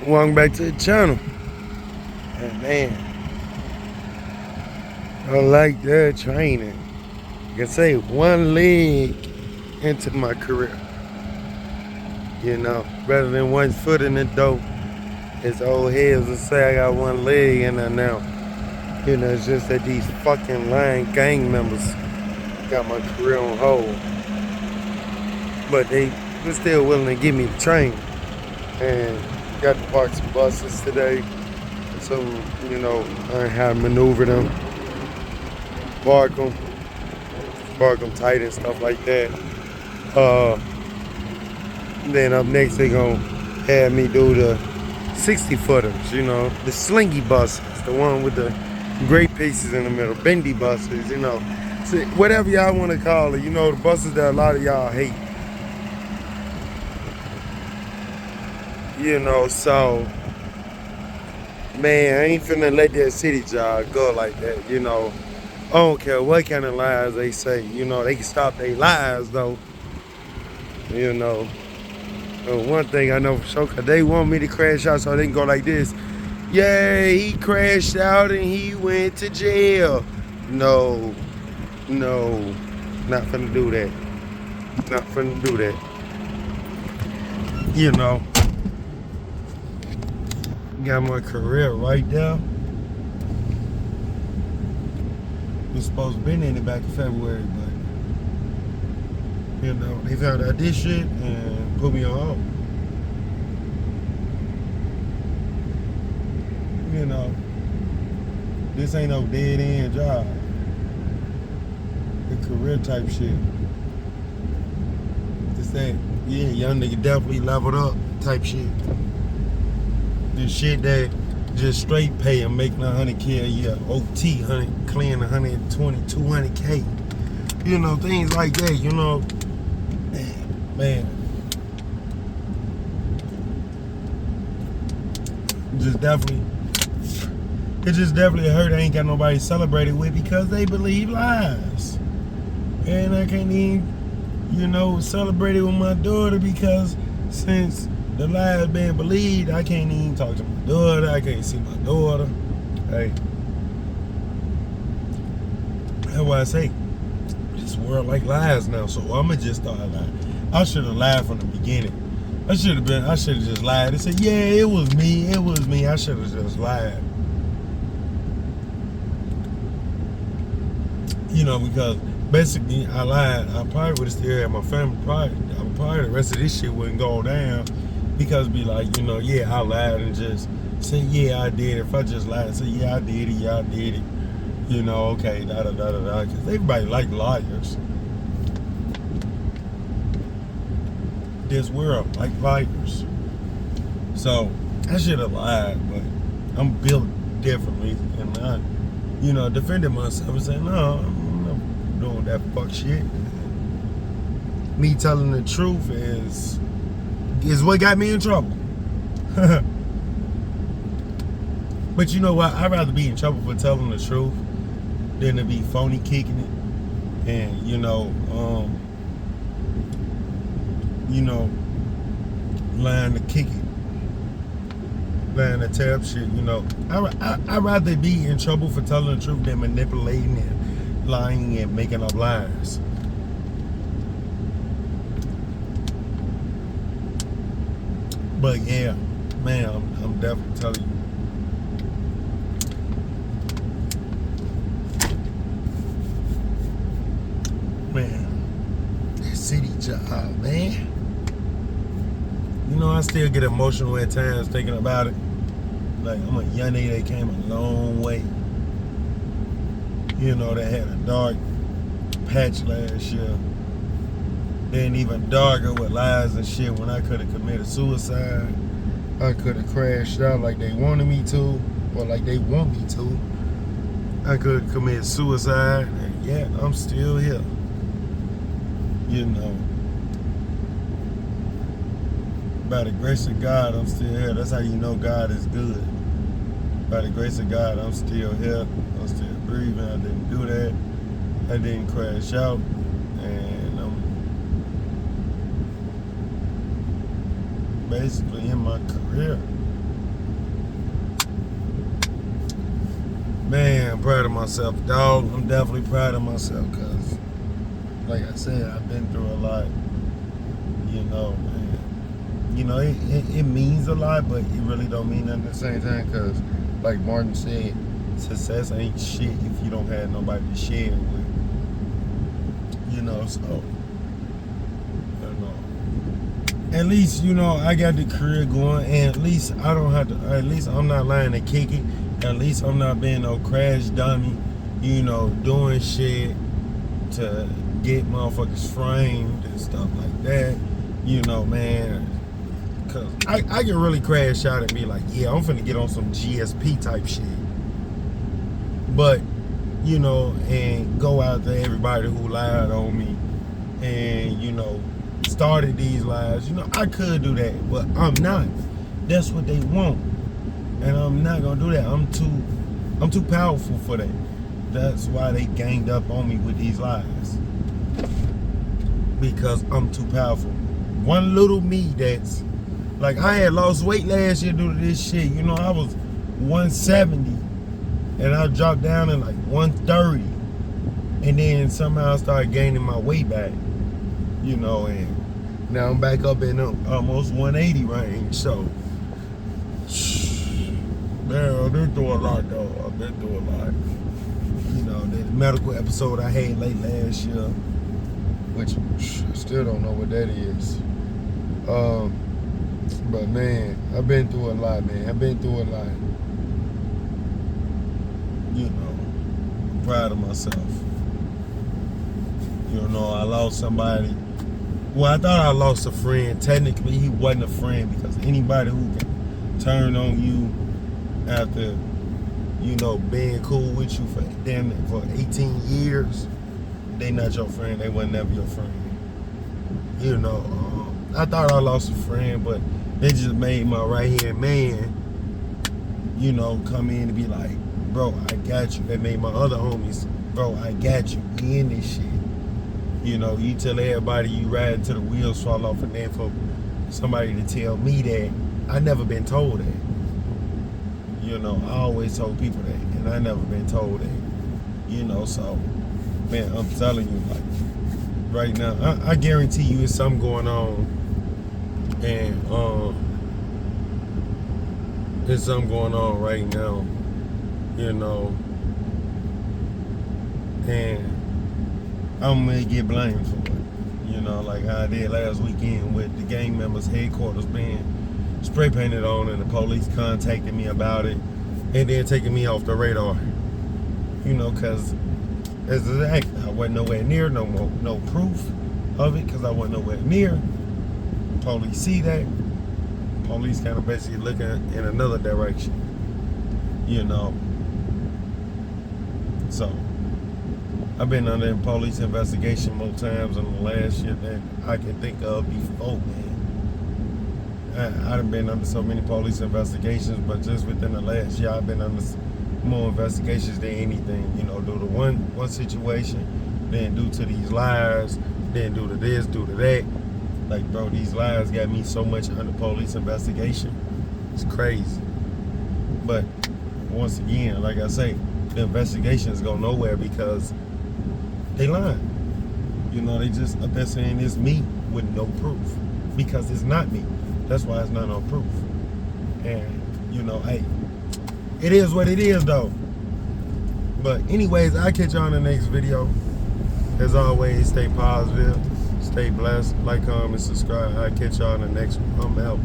Welcome back to the channel. And man, I like that training. I can say one leg into my career. Rather than one foot in the door. It's old heads will say I got one leg in there now. It's just that these fucking lying gang members got my career on hold. But they were still willing to give me the training. And got to park some buses today. So, learn how to maneuver them, park them tight and stuff like that. Then up next they gonna have me do the 60-footers, the slingy buses, the one with the great pieces in the middle, bendy buses, so whatever y'all want to call it, the buses that a lot of y'all hate. So man, I ain't finna let that city job go like that, I don't care what kind of lies they say, they can stop their lies though. One thing I know for sure, cause they want me to crash out so they can go like this. Yeah, he crashed out and he went to jail. No, not finna do that. Not finna do that. Got my career right there. Was supposed to be in it back in February, but they found out this shit and put me on hold. This ain't no dead end job. The career type shit. It's that, yeah, young nigga definitely leveled up type shit. The shit that just straight pay and making 100K a year, OT, clearing 120, 200K. Things like that, man. It just definitely hurt. I ain't got nobody to celebrate it with because they believe lies. And I can't even, celebrate it with my daughter because since the lies being believed, I can't even talk to my daughter. I can't see my daughter. Hey. That's why I say, this world like lies now, so I'ma just start lying. I should have lied from the beginning. I should have just lied and said, yeah, it was me. I should have just lied. Because basically I lied. I probably would have still had my family. Probably the rest of this shit wouldn't go down because be like, yeah, I lied and just say, yeah, I did it. If I just lied and say, yeah, I did it. Okay, da-da-da-da-da. Because everybody like liars. This world like liars. So I should have lied, but I'm built differently. And I, defended myself and saying, no, I'm not doing that fuck shit. Me telling the truth is what got me in trouble. But you know what? I'd rather be in trouble for telling the truth than to be phony kicking it. And, lying to kick it. Lying to tap shit, I'd rather be in trouble for telling the truth than manipulating and lying and making up lies. But yeah, man, I'm definitely telling you. Man, that city job, man. I still get emotional at times thinking about it. Like, I'm a young nigga that came a long way. That had a dark patch last year. Then even darker with lies and shit when I could have committed suicide. I could have crashed out like they wanted me to, or like they want me to. I could have committed suicide, and yeah, I'm still here. By the grace of God, I'm still here. That's how you know God is good. By the grace of God, I'm still here. I'm still breathing. I didn't do that. I didn't crash out. And I'm basically in my career. Man, I'm proud of myself, dog. I'm definitely proud of myself because, like I said, I've been through a lot. You know, man. You know, it means a lot, but it really don't mean nothing at the same time because, like Martin said, success ain't shit if you don't have nobody to share it with. You know, so, you know. At least, you know, I got the career going, and at least I don't have to, at least I'm not lying to kick it. At least I'm not being no crash dummy, you know, doing shit to get motherfuckers framed and stuff like that. You know, man, because I can really crash out and be like, yeah, I'm finna get on some GSP type shit. But, you know, and go out to everybody who lied on me and, you know, started these lies. You know, I could do that, but I'm not. That's what they want. And I'm not gonna do that. I'm too powerful for that. That's why they ganged up on me with these lies. Because I'm too powerful. One little me that's like, I had lost weight last year due to this shit. You know, I was 170 and I dropped down to like 130. And then somehow I started gaining my weight back. You know, and now I'm back up in almost 180 range. So, man, I've been through a lot, though. I've been through a lot. You know, the medical episode I had late last year, which I still don't know what that is. But, man, I've been through a lot, man. I've been through a lot. You know, I'm proud of myself. You know, I lost somebody. Well, I thought I lost a friend. Technically, he wasn't a friend because anybody who can turn on you after, you know, being cool with you for 18 years, they not your friend. They wasn't never your friend. You know, I thought I lost a friend, but they just made my right-hand man, you know, come in and be like, bro, I got you. They made my other homies, bro, I got you. We in this shit. You know, you tell everybody you ride till the wheels fall off, and then for somebody to tell me that, I never been told that. You know, I always told people that, and I never been told that. You know, so, man, I'm telling you, like, right now, I guarantee you it's something going on, and there's something going on right now, you know, and I'm gonna get blamed for it. You know, like how I did last weekend with the gang members' headquarters being spray painted on and the police contacted me about it and then taking me off the radar. You know, because as an act, I wasn't nowhere near, no proof of it because I wasn't nowhere near. Police see that. Police kind of basically looking in another direction. You know. So, I've been under police investigation more times in the last year than I can think of before, man. I done been under so many police investigations, but just within the last year, I've been under more investigations than anything. You know, due to one situation, then due to these lies, then due to this, due to that. Like, bro, these lies got me so much under police investigation. It's crazy. But once again, like I say, the investigations go nowhere because they lying. You know, they just up there saying it's me with no proof. Because it's not me. That's why it's not no proof. And, you know, hey, it is what it is though. But anyways, I'll catch y'all in the next video. As always, stay positive, stay blessed, like, comment, subscribe. I'll catch y'all in the next one. I'm out.